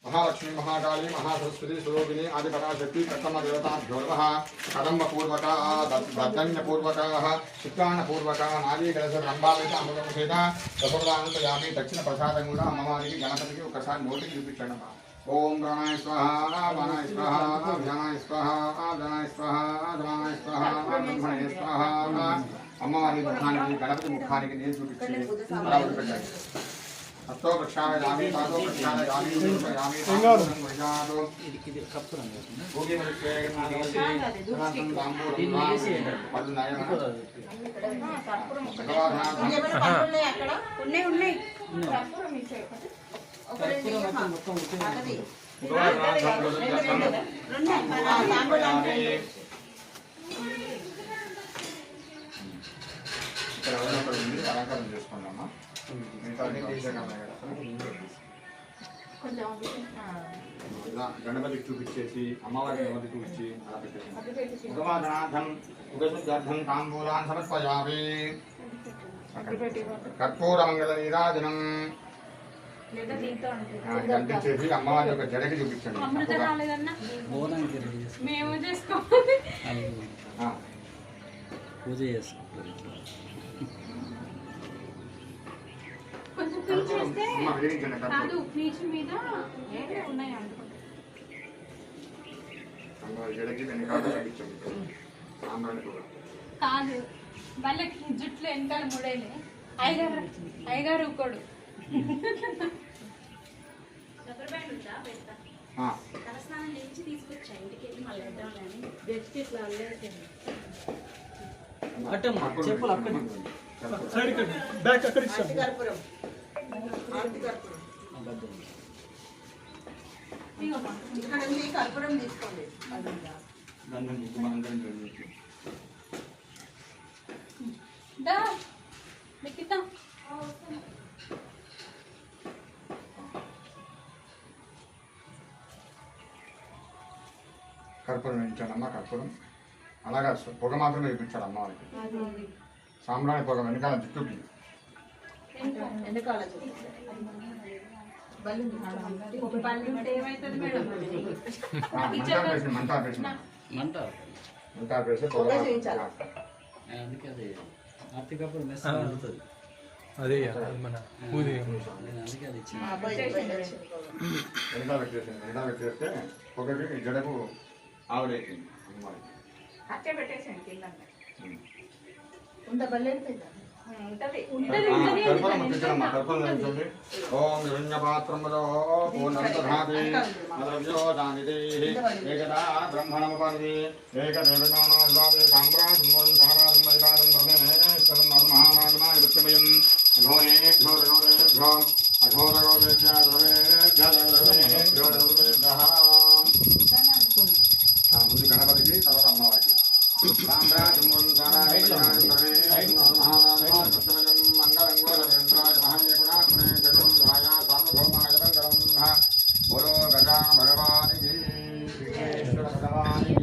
महालक्ष्मी महाकाली महासरस्वती स्वरूपिणी आदिपराशक्ति प्रथम देवताभ्यो नमः कदम्बपूर्वका दत्तन्यपूर्वकाः चित्रान्नपूर्वकाः नारीकलशरम्भावेत अमृतमुखेत प्रफुल्लानन्दयामि दक्षिण प्रसादं अम्मवारिकी गणपतिकी ఒకసారి నోటికి చూపించండి అమ్మా ओम प्राणाय स्वाहा प्राणाय स्वाहा ध्यानाय स्वाहा ध्यानाय स्वाहा ध्यानाय स्वाहा ब्रह्मणे स्वाहा अम्मवारी मुखाనికి गणपति मुखाనికి నేను చూపించి అలా వదిలిపెట్టాలి हस्तो प्रक्षालयामि पादो प्रक्षालयामि उपयामि संगजातो ఇది కప్పురం భోగి మరికే నాగవతి తాంబూలం పదునాయ కర్పూరం ఉన్నాయి అక్కడ ఉన్నాయి కర్పూరం ఇచ్చే మొత్తం అది అలంకారం చేసుకున్నామా గణపతికి చూపించేసి అమ్మవారికి గణపతి చూపించి అలా పెట్టేసి ఉగవాదనార్థం ఉగశుద్ధార్థం తాంబూలాన్ సమర్పయామి కర్పూరమంగళ నీరాజనం కనిపించేసి అమ్మవారి యొక్క జడకి చూపించండి పూజ చేసుకోవాలి కాదు వాళ్ళకి జుట్లు వెనకాల ముడేలే అయ్యగారు ఊకోడు తలస్నానం చేసి తీసుకొచ్చా ఇంటికి వెళ్ళి మళ్ళీ వెళ్దాం కానీ బెడ్షీట్లు చెప్పులు అక్కడ సైడ్ బ్యాక్ అక్కడ ఇస్తాను కర్పూరం తీసుకోండి కర్పూరం వేయించాడమ్మా కర్పూరం అలాగా పొగ మాత్రమే వేయించాడు అమ్మవారికి సాంబ్రాణి పొగ వెనకాల జుట్టుకి మంట వేసి పొగ అదే మన పూజ వెనకాల పెట్టేస్తే పొగకి జడకు ఆవిడైంది అట్టే పెట్టేసండి కింద ఓం హిరణ్యపాత్రం పూర్ణంతధాతి ద్రవ్యో దానిదే ఏకదా బ్రహ్మణముపరిది ఏకదేవనానాది కాంబ్రాజుమోన్ సారాజుమదికారం బ్రహ్మేశ్వరం మహానాగమాయ వృత్యమయం ఘోరేభ్యో రణోరేభ్యో అఘోరగోదేభ్యో ద్రవేభ్యో ముందు గణపతికి తర్వాత అమ్మవారికి बोलो गजान भगवान की विघ्नेश्वर भगवान की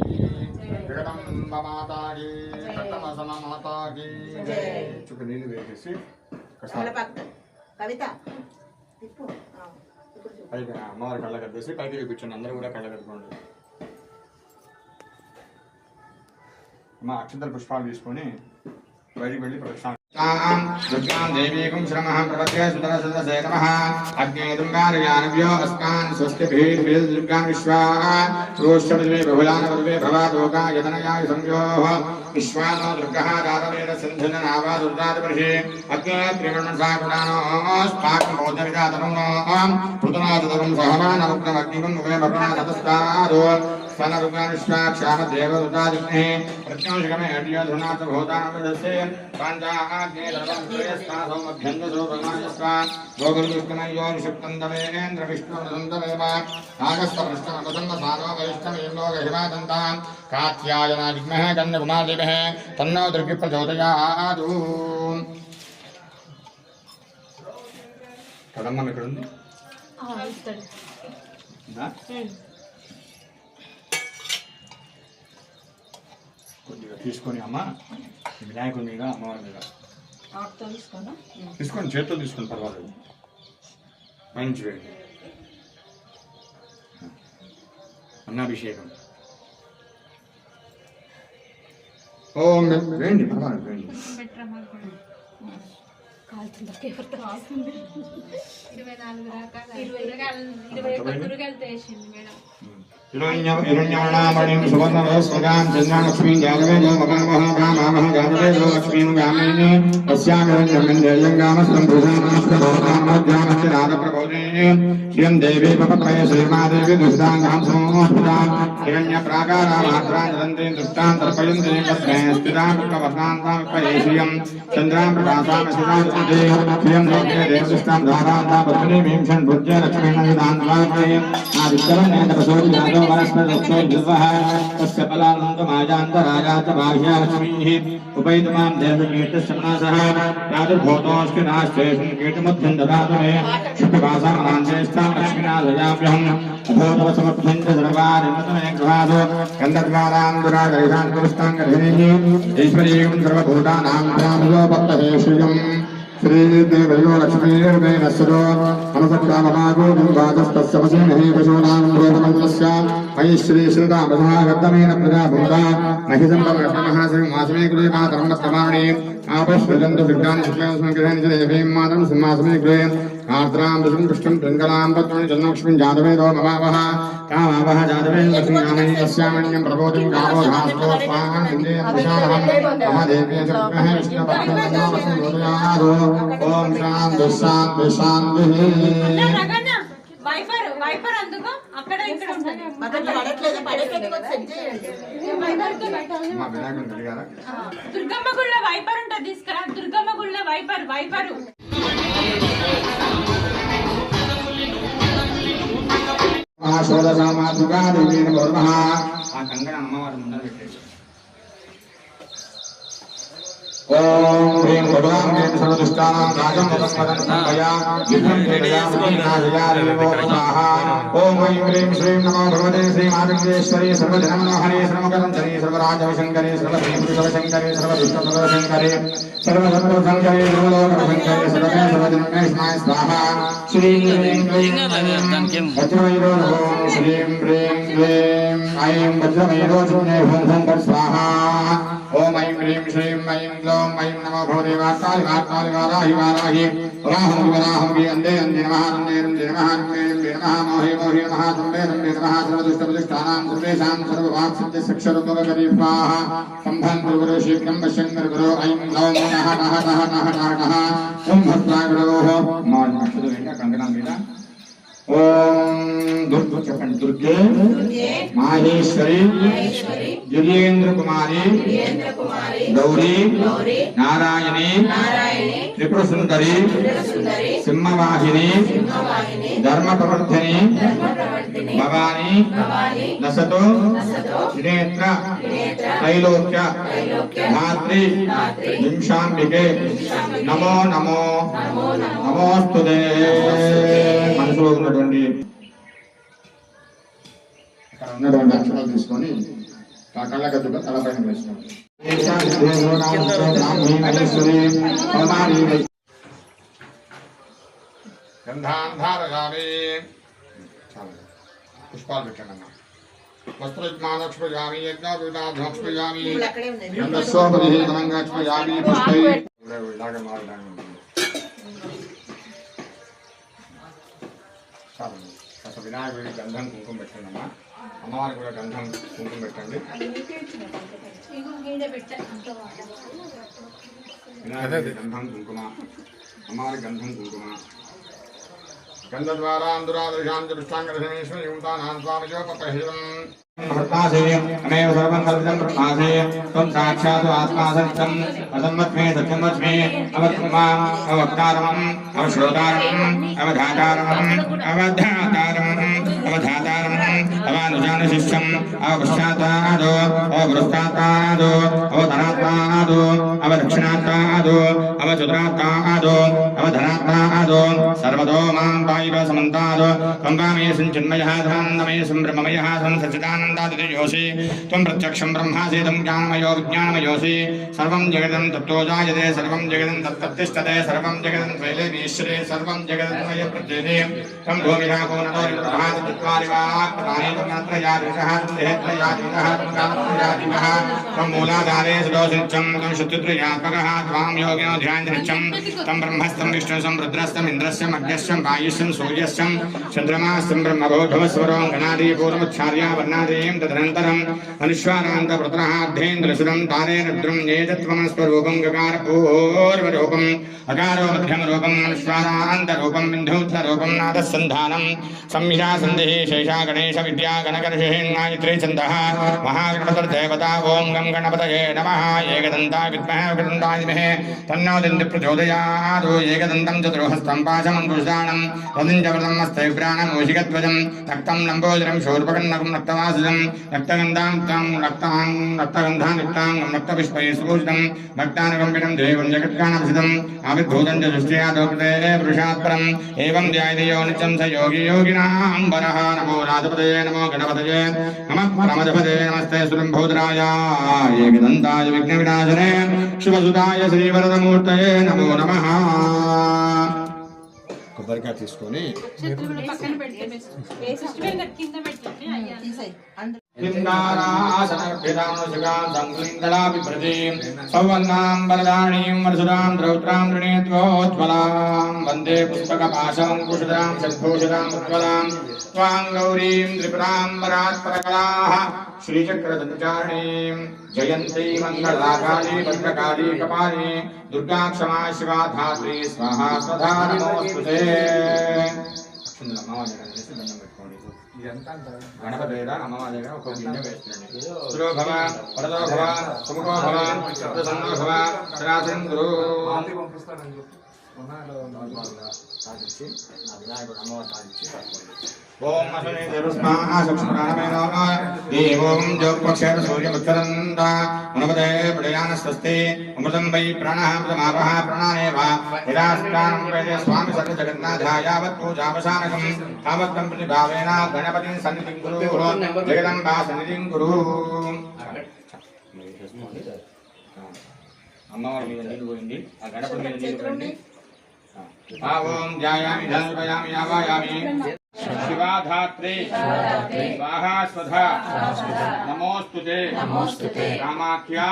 जगदम्ब माता की कटमसन माता की చుక్క నీళ్ళు వేసేసి కవిత పైకి అమ్మవారి కళ్ళ కట్టేసి పైకి చూపించండి అందరూ కూడా కళ్ళ కట్టుకోండి అమ్మ అక్షంతల పుష్పాలు తీసుకొని బయటికి వెళ్ళి ప్రదక్షిణ दुर्गां देवीकं श्रमः प्रपद्ये सुतरसदसे नमः अग्ने दुर्गानुयानव्यो अस्मान् स्वस्तिभिर्भिः दुर्गां विश्वा प्रोष्ठपदवे बहुलानपदवे भवादोका यतनयाय संयोः विश्वानो दुर्गः दातवेद सिन्धुननावा दुर्गादिपर्षे अग्ने त्रिवर्णसाकुलानो स्पाकं भोजविदातनं पृतनादतरं सहमानमुग्नमग्निकं मुखे भगवानतस्तादो स्वनरुगानुष्वा क्षामदेवदुतादिग्ने प्रत्योषगमे अड्योधुनाथ भूतानवदस्य पाञ्चाग्ने दर्वं श्रेयस्तासो मध्यन्दसो भगवानस्वा गोगुरुष्कमयो निषुप्तन्दवेन्द्र विष्णुवृन्दवेव नागस्तपृष्ठमपसन्नसानो वैष्णवेन्दो गहिमादन्तां कात्यायना विद्महे कन्यकुमारदेवः तन्नो दुर्गे प्रचोदयातु कदम्मा इక్కడుంది కొద్దిగా తీసుకొని అమ్మ వినాయకుడి మీద అమ్మవారి మీద తీసుకోండి చేతులు తీసుకోండి పర్వాలేదు మంచి వేయండి అన్నాభిషేకం. ఓం వేయండి పర్వాలేదు వేయండి. హిరణ్యవర్ణామణిం సువర్ణరస్వగాం చంద్రలక్ష్మీం జాగవేదో మగామహ గామామహ గామవేదో లక్ష్మీం గామిని తస్యామిరణ్యమిందేయం గామస్తం భూషానాస్తమోదామధ్యామస్య రాగప్రబోధే శ్రియం దేవీ పపత్రయ శ్రీమాదేవి దుష్టాంగాం సమోస్మితాం హిరణ్యప్రాకారామాత్రాం జలంతీం దుష్టాం తర్పయంతే తస్మై స్థితాం విప్రవర్ణాంతాం విప్పయేషియం చంద్రాం ప్రకాశామసితాం స్తుతే శ్రియం లోకే దేవదుష్టాం ధారాంతా పద్మినీం షణ్భుజ్య లక్ష్మీం విదాన్వామే ఆదిత్యం నేత్రసోది జాతో వనస్పతిరక్షో దివ్వః తస్య ఫలానందమాయాంతరాయాత బాహ్యాలక్ష్మీః ఉపైతుమాం దేవకీర్తిశమనాసః ప్రాదుర్భూతోऽస్తి నాశ్చేషం కీర్తిముద్ధ్యం దదాతు మే శుభవాసామనాంచేష్టాం లక్ష్మీనాథయాభ్యహం అభూతవసమభ్యం చ సర్వానిమతమే గృహాదో గంధద్వారాందురాగరిషాన్ పురుష్టాం గర్భిణీః ఈశ్వరీయం సర్వభూతానాం భ్రామయోపత్తహే శ్రియం శ్రీదేవయో లక్ష్మీర్వేణ సురో అనుసక్రామమాగో వివాదస్తస్య వసేనహి పశూనాం భూతమంగళస్య మయి శ్రీ శ్రీరామధాగర్దమేన ప్రజాభూతా నహి సంభవమహాశ్రీ మాసమే గృహే మాతరం ప్రమాణే ఆపశ్వజంతు విజ్ఞాన శుక్లస్మగ్రహణి చ దేవీం మాతం సింహాసమే గృహే ఆర్ద్రాం ఋషుం పుష్టిం పింగళాం పద్మని జన్మలక్ష్మీం జాతవేదో మమావహ కామావహ జాతవేం లక్ష్మీ నామై యస్యామణ్యం ప్రబోధిం గావో ధాస్తో స్వాహం ఇంద్రియం విశాలహం మహాదేవ్యే చ విద్మహే విష్ణుపత్నమోదయాదో ఓం శాంతి శాంతి శాంతి. వైపర్ అందుకో అక్కడ ఇక్కడ ఉంటుంది. మా వినాయకుని అడిగారా? దుర్గమ్మ గుళ్ళ వైపర్ ఉంటుంది, తీసుకురా. దుర్గమ్మ గుళ్ళ వైపరు ఆ కంగణ అమ్మవారి ముందర పెట్టేసి ఓం హ్రీం భగవాన్ హ్రీం సర్వదుష్టానాం రాజం వదం వదం సంభయా యుద్ధం క్రీడయా విఘ్నాశయా దేవో వసాహ. ఓం ఐం హ్రీం శ్రీం నమో భగవతే శ్రీమాతంగేశ్వరీ సర్వజనమనోహరే సర్వకరంచరీ సర్వరాజవశంకరే సర్వదేవశంకరే సర్వదుష్టశంకరే సర్వసర్వశంకరే సర్వలోకశంకరే సర్వదే సర్వజనమేష్మాయ స్వాహ. శ్రీం హ్రీం క్లీం వజ్రమైరో నమో శ్రీం హ్రీం క్లీం ఐం వజ్రమైరో శూన్యే భూం స్వాహ. ఓం ఐం హ్రీం శ్రీం ఐం గ్లౌం ఐం నమో భగవతే వార్తాలి వార్తాలి వారాహి వారాహి వరాహం వరాహం అందే అందే నమః అందే అందే నమః అందే అందే నమః మోహి మోహి నమః తందే తందే నమః సర్వదుష్టప్రతిష్ఠానాం సర్వేషాం సర్వవాక్సిద్ధ్య శిక్షరుద్భవగరీపాః సంభం గురు శీఘ్రం పశ్యంకర గురు ఐం గ్లౌం నః నః నః నః నః నః ఓం భద్రాయ గురోః మాన్ అక్షర వెంక కంకణం మీద ఓం దుర్గా చెప్పండి. దుర్గే మాహేశ్వరి గిరీంద్ర కుమారి గౌరీ నారాయణి త్రిపుర సుందరి సింహవాహిని ధర్మ ప్రవర్ధిని భవాని నసతు త్రినేత్ర త్రైలోక్య ధాత్రి వింశాంబికే నమో నమో నమోస్తుతే. మనసులో ఉన్నటువంటి అక్కడ ఉన్నటువంటి అక్షరాలు తీసుకొని కళ్ళగద్దుగా తలపైన వేసుకోండి. పుష్పాలు పెట్టండి అన్న. వస్త్రజ్ఞానక్ష్మయామి యజ్ఞాభినాథక్ష్మయామి గంధస్వపరిహేతనంగక్ష్మయామి పుష్పై ఇలాగే మాట్లాడండి. చాలండి. అసలు వినాయకుడికి గంధం కుంకుమ పెట్టండి అమ్మా. అమ్మవారికి కూడా గంధం కుంకుమ పెట్టండి. వినాయకుడికి గంధం కుంకుమ, అమ్మవారికి గంధం కుంకుమ. గంధ ద్వారా అందురాదృశాంతి దృష్టాంగరశమేశ్వర యువతానాం స్వామిజోపహితం అమేవ సర్వం కల్పితం బ్రహ్మాసే త్వం సాక్షాత్ ఆత్మా సత్యం అసంవత్మే సత్యం వచ్మే అవత్మాం అవక్తారమం అవశ్రోతారమం అవధాతారమం అవధాతారమం అవధాతారమం అవానుజానశిష్యం అవపశ్చాత్తాదో అవపురస్తాత్తాదో అవధనాత్తాదో అవదక్షిణాత్తాదో అవచతురాత్తాదో అవధనాత్తాదో సర్వతో మాం పాయివ సమంతాదో త్వంపామేషం చిన్మయః ధ్యానమయేషం బ్రహ్మమయః సచ్చిదానందాదియోసి త్వం ప్రత్యక్షం బ్రహ్మాసి తం జ్ఞానమయో విజ్ఞానమయోసి సర్వం జగదం తత్తో జాయతే సర్వం జగదం తత్తతిష్టతే సర్వం జగదం త్రైలేమీశ్వరే సర్వం జగదన్మయ ప్రత్యేతే తం భూమిరాపో నదో ప్రభాత చత్వారి వాక్ ప్రాణేన कालत्रयादिशः देहत्रयादिनः कालत्रयादिनः त्वं मूलाधारे सदोषित्यं त्वं शत्रुत्रयात्मकः त्वां योगिनो ध्याननित्यं तं ब्रह्मस्तं विष्णुस्तं रुद्रस्तं इन्द्रस्तं अग्निस्तं वायुस्तं सूर्यस्तं चन्द्रमास्तं ब्रह्मभूर्भुवस्वरो गणादि पूर्वमुच्चार्या वर्णादीं तदनन्तरम् अनुश्वानान्तपुत्रः अर्धेन्द्रसुरं तारे रुद्रं येजत्वमस्वरूपं गकारपूर्वरूपम् अकारो मध्यमरूपम् अनुश्वानान्तरूपं बिन्धूत्तरूपं नादस्सन्धानं संहिता सन्धिः शेषा गणेश विद्या गणकर्षिः गायत्री छन्दः महागणपतिर्देवता ॐ गं गणपतये नमः एकदन्ताय विद्महे वक्रतुण्डाय धीमहि तन्नो दन्तिः प्रचोदयात् एकदन्तं चतुर्हस्तं पाशमङ्कुशानं तदिञ्जवरदं हस्ते प्राणं मूषिकध्वजं रक्तं लम्बोदरं शूर्पकर्णकं रक्तवासुजं रक्तगन्धां तं रक्तगन्धानिक्ताङ्गं रक्तपुष्पैः सुपूजितं भक्तानुकम्पितं देवं जगत्कानभसितम् आविर्भूतं च दृष्ट्या दोक्ते पुरुषात् परम् एवं ध्यायति नित्यं स योगी योगिनां वरः नमो राजपतये नमो गणपतये नमः परमजपते नमस्ते सुरम्भोदराय एकदन्ताय विघ्नविनाशने शुभसुताय श्रीवरदमूर्तये नमो नमः కొబ్బరికాయ తీసుకొని పక్కన పెడితే ఫెస్టివల్ కింద పెట్టండి అయ్యా తీసేయ్ అందరూ किन्नारासनर्पितानुसुगां संकुलिन्दलाभिप्रतीं सौवर्णां वरदाणीं वरसुरां द्रौत्रां ऋणेत्वोज्ज्वलां वन्दे पुष्पकपाशमङ्कुशदां षड्भूषदां उज्ज्वलां त्वां गौरीं त्रिपुरां वरात्परकलाः श्रीचक्रदण्डचारिणीं जयन्ती मङ्गलाकाली भद्रकाली कपाली दुर्गा क्षमा शिवा धात्री स्वाहा स्वधा नमोऽस्तुते గణపతిగా అమ్మవారి దగ్గర ఒక గిన్నె వేస్తున్నాండి సురో భవ వరదో భవ సుముఖో భవ సప్తసన్నో భవ సరాసనం గురు ఓం అసనే దేవస్మాః సక్షురాణమేనో దేవం జోపక్షేర సూర్యముచ్చరంత మనపదే ప్రయాణ స్వస్తి అమృతం వై ప్రాణః అమృతమాపః ప్రాణానేవ నిరాస్కారం వేదే స్వామి సర్వ జగన్నాథాయ యావత్ పూజావసానకం తావత్తం ప్రతిభావేన గణపతిం సన్నిధిం కురు జగదంబా సన్నిధిం కురు అమ్మవారి మీద నీళ్ళు పోయింది ఆ గణపతి మీద నీళ్ళు పోయింది ఓం ధ్యాయామి ధ్యానయామి యావాయామి शिवाधात्रे स्वाहा स्वधा नमोस्तुते कामाख्या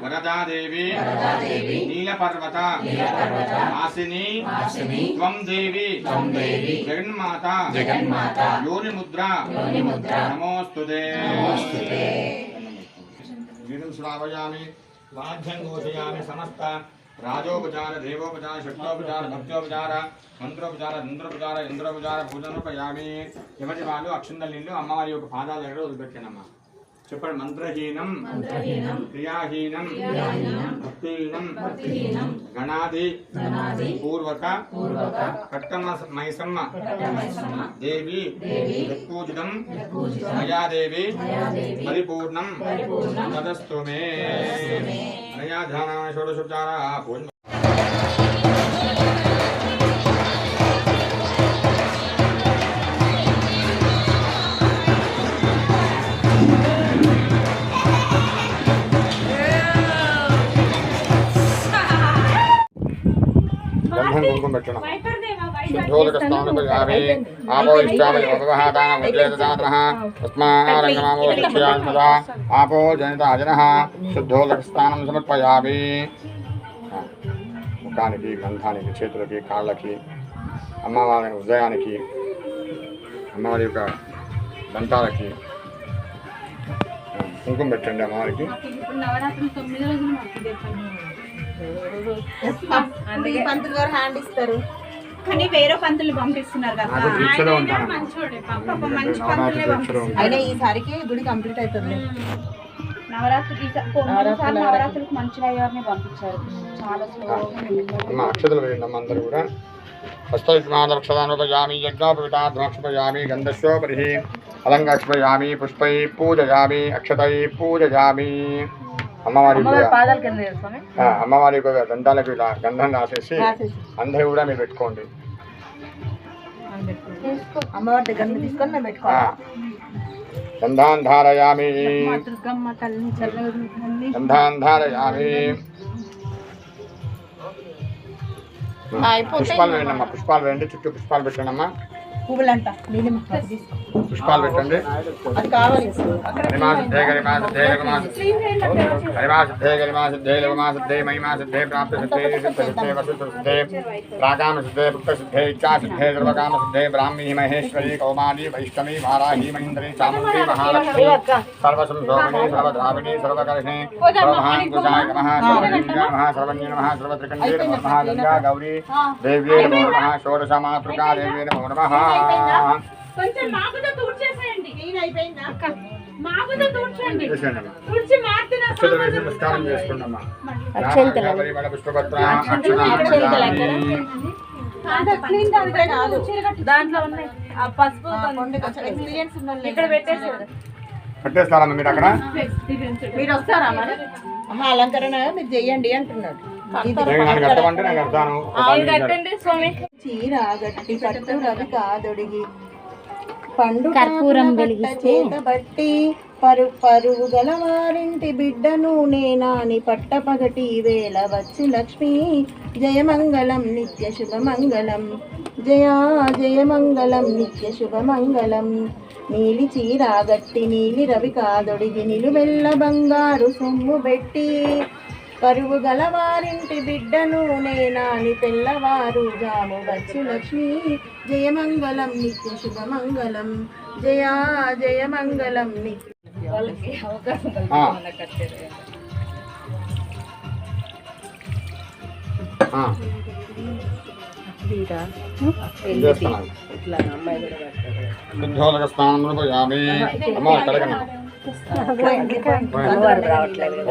वरदा देवी नीलपर्वत आसिनी त्वं देवी जगन्माता योनिमुद्रा नमोस्तुते वीणुं श्रावयामि वाद्यं घोषयामि समस्त राजोपचार देवोपचार शक्तोपचार भक्तोपचार మంత్రోపచార రుద్రోపచార ఇంద్రోపచార పూజనోపయామి ఎవరి వాళ్ళు అక్షంతల నీళ్ళు అమ్మవారి యొక్క పాదాల దగ్గర వదిలిపెట్టానమ్మా చెప్పండి మంత్రహీనం క్రియాహీనం భక్తిహీనం గణాది పూర్వక కట్టమ మైసమ్మ దేవి పూజితం మయా దేవి పరిపూర్ణం తదస్తు మే అనయా ధ్యాన షోడశోపచార పూజ कुंकुम పెట్టడం శుద్ధోదకస్నానపయామి ఆపో ఇష్టామి ఉపవహాదాన ఉద్లేదానః తస్మారంగమామో దక్షయాన్మదా ఆపో జనితాజనః శుద్ధోదకస్నానం సమర్పయామి ముఖానికి గంధానికి చేతులకి కాళ్ళకి అమ్మవారి ఉదయానికి అమ్మవారి యొక్క దంతాలకి కుంకుమ పెట్టండి అమ్మవారికి నవరాత్రులు 9 రోజులు అందుకే పంతులు గారు హ్యాండ్ ఇస్తారు కానీ వేరే పంతులు పంపిస్తున్నారు కదా మంచి పంతులే పంపిస్తారు అయినా ఈసారికి గుడి కంప్లీట్ అవుతుంది నవరాత్రులకు మంచి అయ్యారని పంపించారు చాలా స్లోగా అక్షతలు వేయండి అందరూ కూడా హస్తయుష్మాదక్షదానుపయామి యజ్ఞోపవితాధ్మక్షపయామి గంధస్యోపరి అలంగాక్షపయామి పుష్పై పూజయామి అక్షతై పూజయామి అమ్మవారి అమ్మవారి యొక్క దంతాలకు ఇలా గంధం రాసేసి అందరూ కూడా మీరు పెట్టుకోండి అమ్మవారి దగ్గర తీసుకొని మేము పెట్టుకోవాలి గంధాన్ ధారయామి గంధాన్ ధారయామి పుష్పాలు వేయండి అమ్మా పుష్పాలు వేయండి చుట్టూ పుష్పాలు పెట్టండి అమ్మా పువ్వులంట నీలిమ అది తీసుకో. పుష్పాలు పెట్టండి. అది కావాలి గరిమాసిద్ధే గరిమాసిద్ధే గరిమాసిద్ధే గరిమాసిద్ధే గరిమాసిద్ధే లవమాసిద్ధే మహిమాసిద్ధే ప్రాప్తసిద్ధే సిద్ధసిద్ధే వసుసిద్ధే ప్రాకామసిద్ధే పుత్రసిద్ధే ఇచ్ఛాసిద్ధే సర్వకామసిద్ధే బ్రాహ్మీ మహేశ్వరీ కౌమారీ వైష్ణవీ వారాహీ మహేంద్రీ చాముండీ మహాలక్ష్మీ సర్వసంశోభినీ సర్వధామినీ సర్వకర్షిణీ సర్వమహాంకుశాయ నమః సర్వలింగాయ నమః సర్వజ్ఞే నమః సర్వత్రికండే నమః గంగా గౌరీ దేవ్యే నమో నమః షోడశమాతృకా దేవ్యే నమో నమః. కొంచెం మాపుతో తూడ్చేసేయండి. అయిపోయిందా మాపుతో తూడ్చండి. చేసేయండి. తుడిచి మార్చిన అక్షతలు వేసి నమస్కారం చేసుకున్నామా. దాంట్లో ఉన్నాయి ఆ పసుపు ఎక్స్పీరియన్స్ ఉన్న ఇక్కడ పెట్టేసారు. పెట్టేస్తారమ్మా మీరు అక్కడ. మీరు వస్తారా మరి? అలంకరణ మీరు చెయ్యండి అంటున్నాడు. నేను కట్టమంటే నేను కడతాను. కట్టండి స్వామి. చీర గట్టి పట్టు రవి కాదొడిగి పండు కర్పూరం వెలిగిస్తే బట్టి పరువు గలవారింటి బిడ్డను నేనాని పట్టపగటి వేళ వచ్చు లక్ష్మి జయమంగళం నిత్య శుభమంగళం జయా జయమంగళం నిత్య శుభమంగళం నీలి చీర గట్టి నీలి రవి కాదొడిగి నిలువెల్ల బంగారు సొమ్ము పెట్టి పరువు గలవారింటి బిడ్డను నేనాని తెల్లవారు జాము వచ్చు లక్ష్మి జయమంగళం నిత్య శుభమంగళం జయా జయమంగళం నిత్య శుద్ధోదక స్నానం పోయామి. అమ్మ కడగనా.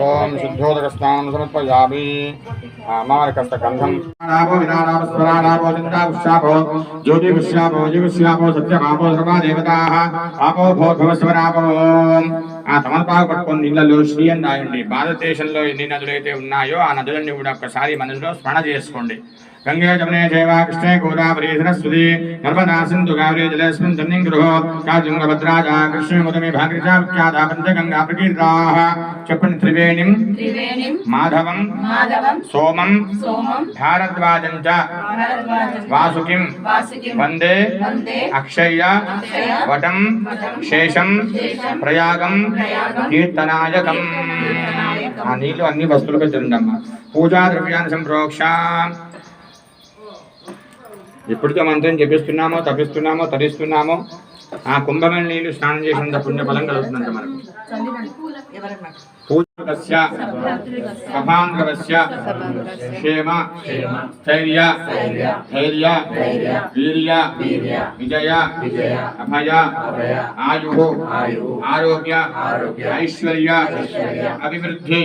ఓం శుద్ధోదక స్నానం సమర్పయామి. అమ్మవారి కాస్త గంధం ఆ తమలపాకు పట్టుకొని నీళ్ళలో శ్రీ అని రాయండి. భారతదేశంలో ఎన్ని నదులైతే ఉన్నాయో ఆ నదులన్నీ కూడా ఒక్కసారి మనసులో స్మరణ చేసుకోండి. గంగే జమునే చైవ కృష్ణే గోదావరి సరస్వతి నర్మదా సింధు కావేరీ జలేస్మిన్ సన్నిధిం కాళింగభద్రాజ కృష్ణముదమి భాగీరథ విఖ్యాత పంచగంగా ప్రకీర్తాః. చెప్పండి. త్రివేణిం మాధవం సోమం భారద్వాజం చ వాసుకిం వందే అక్షయ వటం శేషం ప్రయాగం కీర్తనాయకం. ఆ నీళ్లు అన్ని వస్తువులకు తిరుండమ్మా. పూజా ద్రవ్యాన్ని సంప్రోక్ష. ఎప్పుడుతో మంత్రం జపిస్తున్నామో తపిస్తున్నామో తరిస్తున్నామో ఆ కుంభమైన నీళ్లు స్నానం చేసినంత పుణ్య ఫలం కలుగుతుందంట మనకు. పూజకస్య సభాంగవస్య క్షేమ స్థైర్య ధైర్య వీర్య విజయ అభయ ఆయు ఆరోగ్య ఐశ్వర్య అభివృద్ధి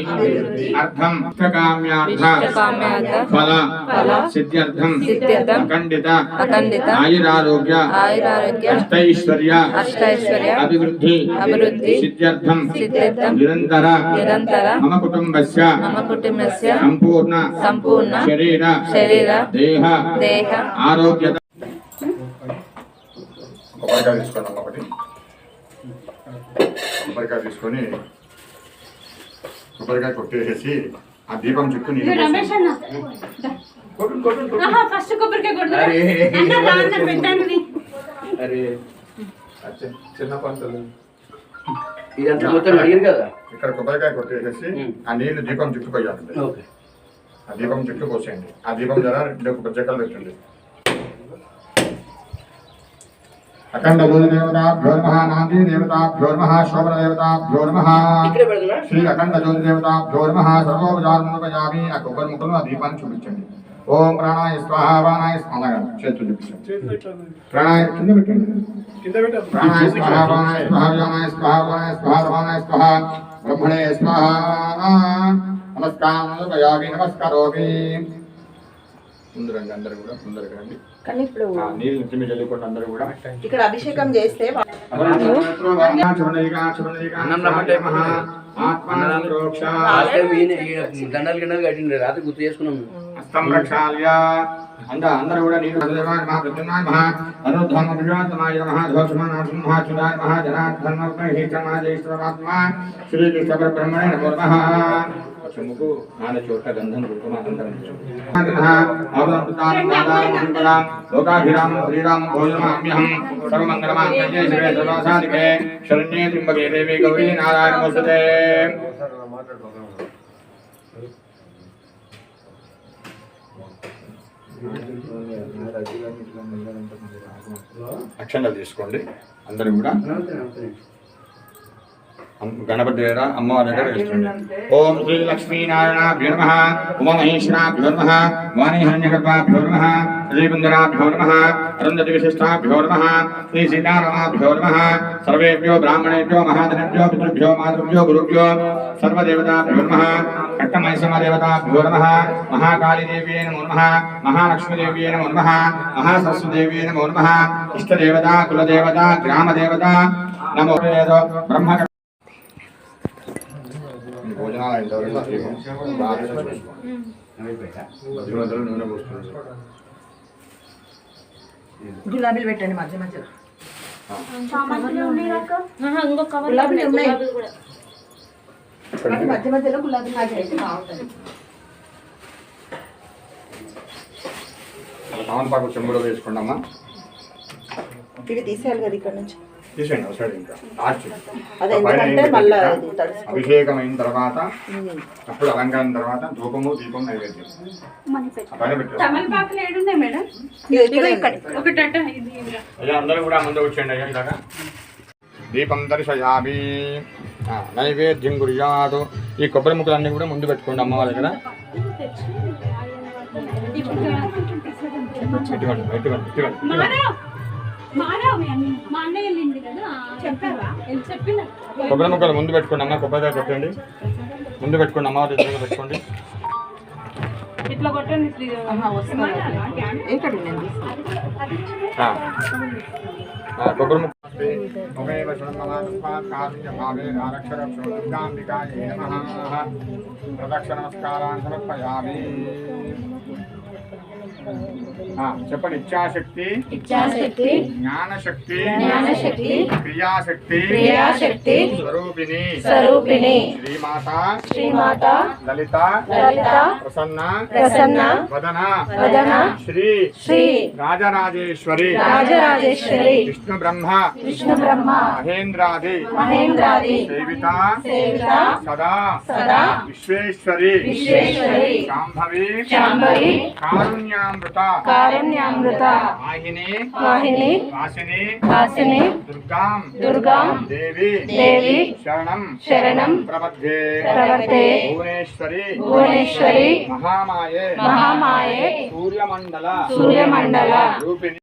అర్థం ఇష్టకామ్యార్థ ఫల సిద్ధ్యర్థం అఖండిత ఆయురారోగ్య అష్టైశ్వర్య అభివృద్ధి సిద్ధ్యర్థం నిరంతర మమ కుటుంబస్య సంపూర్ణ శరీర దేహ ఆరోగ్యత. కొబ్బరికాయ తీసుకోండి. ఒకటి కొబ్బరికాయ తీసుకొని కొబ్బరికాయ కొట్టేసేసి ఆ దీపం చుట్టూ రమేష్ అన్న ఫస్ట్ కొబ్బరికాయ కొడతారు. చిన్న పంటలు ఇదంతా మొత్తం అడిగారు కదా. ఇక్కడ కొబ్బరికాయ కొట్టేసేసి ఆ నీళ్లు దీపం చుట్టూ పోయాలి. ఆ దీపం చుట్టూ పోసేయండి. ఆ దీపం ధర 2 కొబ్బరి చెక్కలు పెట్టండి. అఖండ జ్యోతిదేవతాభ్యో నమః. నాంది దేవతాభ్యో నమః. శోభన దేవతాభ్యో నమః. శ్రీ అఖండ జ్యోతిదేవతాభ్యో నమః. సర్వోపచారముపయామి. ఆ కొబ్బరి ముక్కలు ఆ దీపాన్ని చూపించండి. ఓం ప్రాణాయ స్వాహ వానాయ స్వాహ. చేతులు చూపించండి. ప్రాణాయ కింద పెట్టండి. ప్రాణాయ స్వాహ వానాయ స్వాహ వ్యానాయ స్వాహ వానాయ స్వాహ రమానాయ స్వాహ బ్రహ్మణే స్వాహ. నమస్కారం నమస్కారోమి. ముందరండి అందరూ కూడా ముందరకు రండి. కానీ ఇప్పుడు నీళ్ళు నిత్యమే చల్లుకోండి అందరూ కూడా. ఇక్కడ అభిషేకం చేస్తే దండాలు గిండాలు కట్టిండ్రు రాత్రి గుర్తు చేసుకున్నాం. హస్తం ప్రక్షాళ్య అందరూ కూడా నీళ్ళు ప్రతిమాయ మహా అనుద్ధమ విజాతమాయ నమః. ధోషమానాశంహాచుదాయ మహా జనార్దన శ్రీకృష్ణ పరబ్రహ్మణే నమో నమః. చెముకు నాన్న చోట గంధం కుంకుమానందరం లోకాభిరామం శ్రీరామం భోజనమామ్యహం సర్వమంగళమాంగళ్యే శివే సర్వాసాధికే శరణ్యే త్ర్యంబకే దేవి గౌరీ నారాయణ నమోస్తుతే. అక్షంతలు తీసుకోండి అందరూ కూడా. గణపతి దగ్గర అమ్మవారి దగ్గర వేస్తుంది. ఓం శ్రీ లక్ష్మీనారాయణాభ్యో నమః, ఉమామహేశ్వరాభ్యో నమః, వాణీహిరణ్యగర్భాభ్యో నమః, శ్రీకుందరాభ్యో నమః, అరుంధతి విశిష్టాభ్యో నమః, శ్రీ సీతారామాభ్యో నమః. సర్వేభ్యో బ్రాహ్మణేభ్యో మహాజనేభ్యో పితృభ్యో మాతృభ్యో గురుభ్యో సర్వదేవతాభ్యో నమః. కట్టమైసమదేవతాభ్యో నమః, మహాకాళీదేవ్యై నమో నమః, మహాలక్ష్మీదేవ్యై నమో నమః, మహాసరస్వతీదేవ్యై నమో నమః. ఇష్టదేవత కులదేవత గ్రామదేవత నమో బ్రహ్మ. గులాబీలు పెట్టండి మధ్య మధ్యలో. ఇంకో కవర్ గులాబీలు ఉన్నాయి. కూడా మధ్య మధ్యలో గులాబీలు అయితే బాగుంటుంది. తామలపాకు చెంబులో వేసుకున్నామా. ఇవి తీసేయాలి కదా ఇక్కడ నుంచి. తీసేయండి ఒకసారి. ఇంకా లాస్ట్ అదే ఎందుకంటే మళ్ళీ అభిషేకం అయిన తర్వాత అప్పుడు అలంకారం తర్వాత ధూపము దీపం నైవేద్యం పైన పెట్టారు. తమలపాకులు ఏడున్నాయి మేడం? ఒకటట ఇది అయ్యా అందరూ కూడా ముందు వచ్చేయండి అయ్యా ఇలాగా. దీపం దర్శయామి, నైవేద్యం గురియాదు. ఈ కొబ్బరి ముక్కలన్నీ కూడా ముందు పెట్టుకోండి అమ్మవారి దగ్గర. కొబ్బరి ముక్కలు ముందు పెట్టుకోండి అమ్మ. కొబ్బరికాయ పెట్టండి ముందు పెట్టుకోండి అమ్మవారి దగ్గర పెట్టుకోండి. ఇట్లా కొట్టండి. కొబ్బరి ముక్క ప్రదక్షిణమస్కారాన్ని సమర్పయామి. చెప్పండి. ఇచ్ఛాశక్తి, జ్ఞానశక్తి, క్రియాశక్తి స్వరూపిణి శ్రీమాత లలిత ప్రసన్న వదన శ్రీ రాజరాజేశ్వరి విష్ణు బ్రహ్మ మహేంద్రాది సేవిత సదా విశ్వేశ్వరి శాంభవి కారుణ్యామృత వాహిని వాసిని దుర్గాం దేవి శరణం ప్రపద్యే భువనేశ్వరి మహామాయే సూర్యమండల రూపిణి.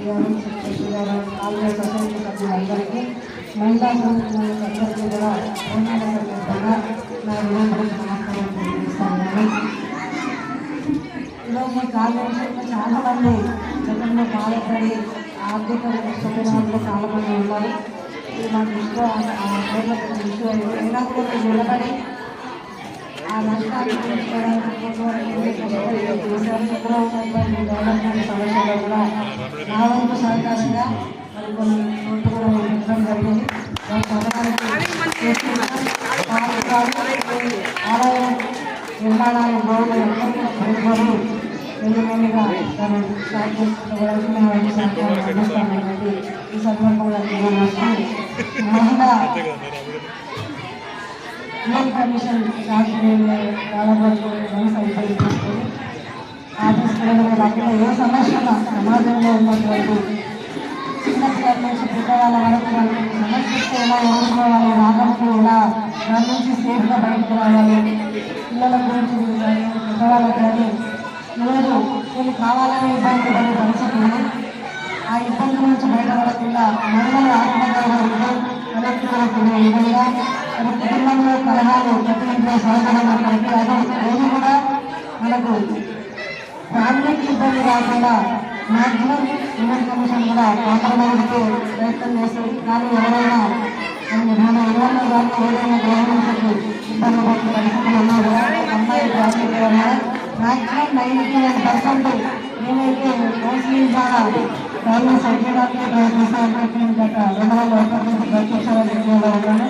గారు సెక్రటరీ గారు ఆలయ సొసైటీ సభ్యులందరికీ మహిళా సభ్యులందరికీ కూడా నా వినోదం నమస్కారం తెలియజేస్తాను. ఈరోజు ఈ కార్యక్రమంలో చాలామంది గతంలో బాధపడి ఆర్థిక సుఖంలో చాలామంది ఉన్నారు. ఇది మా దృష్టిలో ఇష్యూ అయినా కూడా నిలబడి ఆ నష్టాన్ని తీర్చుకోవడానికి డెవలప్మెంట్ సమస్యలో కూడా నా వంతు సహకారంగా మరి కొన్ని చోట్ల కూడా పెట్టడం జరిగింది. ఆలయ నిర్మాణాలు గౌరవ పెట్టుకొని ఎన్నికలుగా తను స్టార్ట్ చేసుకోవడానికి సహకారం అందిస్తామన్నది ఈ సందర్భంగా మహిళా యూఎన్ కమిషన్ చాలా వరకు సైకిల్ తీసుకొని ఆఫీస్ అక్కడ ఏ సమస్య సమాజంలో ఉన్నటువంటి చిన్నపిల్లల నుంచి పెద్దవాళ్ళ వరకు వాళ్ళకి సమస్యతో ఎలా ఎదుర్కోవాలి, రాగంతో ఎలా దాని నుంచి సేఫ్గా బయటకు రావాలి, పిల్లల గురించి కానీ పెద్దవాళ్ళకి కానీ ఈరోజు కొన్ని కావాలని ఇబ్బంది పడే పరిస్థితి ఉంది. ఆ ఇబ్బంది నుంచి బయటపడకుండా మహిళల ఆత్మగౌరవంతో ఎలక్ట్రికల్ విధంగా మన కుటుంబంలో కలహాలు ప్రతి ఇంట్లో సహకారం మనకి అదే రోజు కూడా మనకు ఫ్యామిలీకి ఇబ్బంది రాకుండా మ్యాక్సిమం యూనియన్ కమిషన్ కూడా కాంప్రమైజ్కి ప్రయత్నం చేస్తుంది. కానీ ఎవరైనా మన ఇళ్ళలో కానీ ఏదైనా గవర్నమెంట్కి ఇబ్బంది పడే పరిస్థితులు ఉన్నా కూడా అమ్మాయి ప్రాజెక్ట్ వల్ల మ్యాక్సిమం 99% ఏమైతే కౌన్సిలింగ్ ద్వారా గవర్నమెంట్ సభ్యులకి ప్రయత్నిస్తాను గత 2001 నుంచి ప్రత్యక్ష ఉద్యోగాలు ఉన్నాను.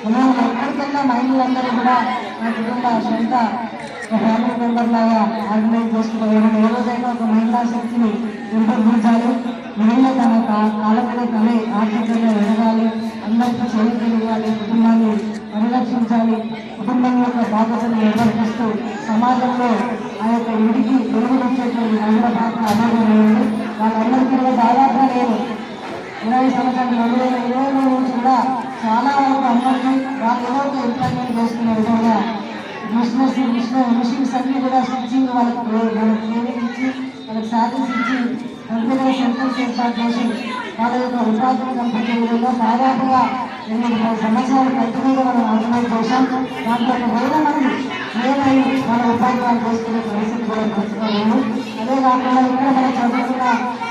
మనం ఎక్కడికన్నా మహిళలందరూ కూడా మా కుటుంబ సొంత ఫ్యామిలీ మెంబర్ లాగా ఆర్గనైజ్ చేసుకోవడం, ఏ రోజైనా ఒక మహిళా శక్తిని పెంపొందించాలి. మహిళ తన కాళ్ళ మీద తనే ఆర్థికంగా ఎదగాలి, అందరికీ చేయూతలు ఇవ్వాలి, కుటుంబాన్ని పరిరక్షించాలి, కుటుంబం యొక్క బాధ్యతను నిర్వర్తిస్తూ సమాజంలో ఆ యొక్క ఇంటికి వెలుగునిచ్చేటువంటి మహిళ పాత్ర అమోఘమైంది. వాళ్ళందరికీ కూడా దాదాపుగా నేను 20 సంవత్సరాలు 2020 నుంచి కూడా చాలా వరకు అందరికీ వాళ్ళు ఏదో ఒక ఎంప్లాయ్మెంట్ చేసుకునే విధంగా మిషన్స్ అన్నీ కూడా స్టిచ్చింగ్ వాళ్ళకి ట్రైనింగ్ ఇచ్చి వాళ్ళకి శాలరీస్ ఇచ్చి కంపెనీ సెంటర్స్ ఏర్పాటు చేసి వాళ్ళ యొక్క ఉపాధిని కల్పించే విధంగా దాదాపుగా 8 సంవత్సరాలు కంటిన్యూగా మనం ఆర్గనైజ్ చేశాం. దాంట్లో 1,000 మంది ఏమైనా మన ఉపాధి వాళ్ళు చేసుకునే పరిస్థితి కూడా ప్రస్తుతం. అదే కాకుండా ఇక్కడ మనం చదువుకున్న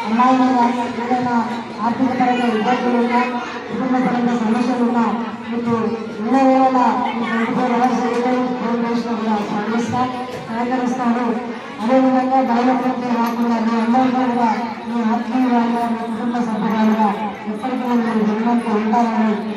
అమ్మాయిలు కానీ ఏదైనా ఆర్థిక పరంగా ఇబ్బందులు ఉన్నా, కుటుంబ పరంగా సమస్యలు ఉన్నా మీకు ఇళ్ళ వేళ ఈ 24 hours ఫోన్ చేసినా కూడా సహకరిస్తాను. అదేవిధంగా డెవలప్మెంట్ కాకుండా మీ అందరిలో కూడా మీ ఆత్మీయురాలుగా మీ కుటుంబ సభ్యురాలుగా ఎప్పటికీ మీరు జన్మంతో ఉంటారని